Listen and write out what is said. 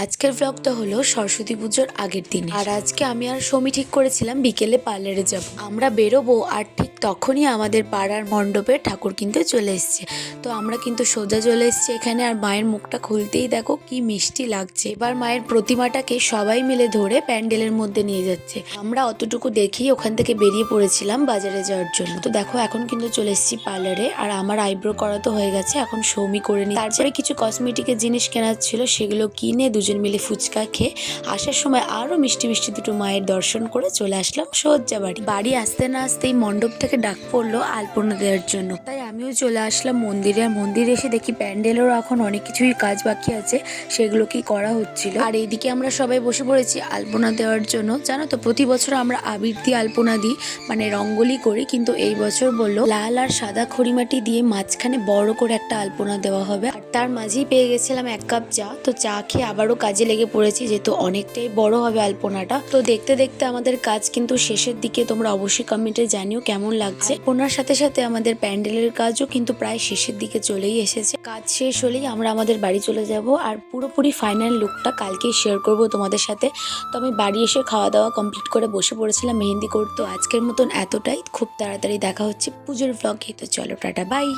আজকের ব্লগটা হলো সরস্বতী পুজোর আগের দিন। আর আজকে আমি আর সমী ঠিক করেছিলাম বিকেলে পার্লারে যাব। আমরা বেরোবো আর ঠিক তখনই আমাদের পাড়ার মণ্ডপে ঠাকুর কিনতে চলে এসছে। তো আমরা কিন্তু সোজা চলে এসছি এখানে। আর মায়ের মুখটা খুলতেই দেখো কি মিষ্টি লাগছে। এবার মায়ের প্রতিমাটাকে সবাই মিলে ধরে প্যান্ডেলের মধ্যে নিয়ে যাচ্ছে। আমরা অতটুকু দেখেই ওখান থেকে বেরিয়ে পড়েছিলাম বাজারে যাওয়ার জন্য। তো দেখো এখন কিন্তু চলে এসেছি পার্লারে। আর আমার আইব্রো করা তো হয়ে গেছে, এখন সৌমি করে নি। তারপরে কিছু কসমেটিকের জিনিস কেনার ছিল, সেগুলো কিনে দুজন মিলে ফুচকা খেয়ে আসার সময় আরো মিষ্টি মিষ্টি দুটো মায়ের দর্শন করে চলে আসলাম সজ্জা বাড়ি আসতে না আসতেই মণ্ডপ থেকে ডাক পড়লো আলপনা দেওয়ার জন্য। তাই আমিও চলে আসলাম মন্দিরে। আর মন্দিরে এসে দেখি প্যান্ডেলেরও এখন অনেক কিছুই কাজ বাকি আছে, সেগুলো কি করা হচ্ছিল। আর এইদিকে আমরা সবাই বসে পড়েছি আলপনা দেওয়ার জন্য। জানো তো প্রতি বছর আমরা আবির দিয়ে আলপনা দিই, মানে রঙ্গোলি করি, কিন্তু এই বছর বললো লাল আর সাদা খড়িমাটি দিয়ে মাঝখানে বড় করে একটা আলপনা দেওয়া হবে। আর তার মাঝেই পেয়ে গেছিলাম এক কাপ চা। তো চা খেয়ে আবারও কাজে লেগে পড়েছি, যেহেতু অনেকটাই বড় হবে আলপনাটা। তো দেখতে দেখতে আমাদের কাজ কিন্তু শেষের দিকে। তোমরা অবশ্যই কমেন্টে জানিও কেমন লাগছে। আলপনার সাথে সাথে আমাদের প্যান্ডেলের কাজও কিন্তু প্রায় শেষের দিকে চলেই এসেছে। কাজ শেষ হলেই আমরা আমাদের বাড়ি চলে যাব। আর পুরোপুরি ফাইনাল লুকটা কালকেই শেয়ার করব তোমাদের সাথে। তো আমি বাড়ি এসে খাওয়া দাওয়া কমপ্লিট করে বসে পড়েছিলাম মেহেন্দি করতে। আজকের মতন এতটাই, খুব তাড়াতাড়ি দেখা হচ্ছে পুজোর ব্লগে। তো চলো টাটা বাই।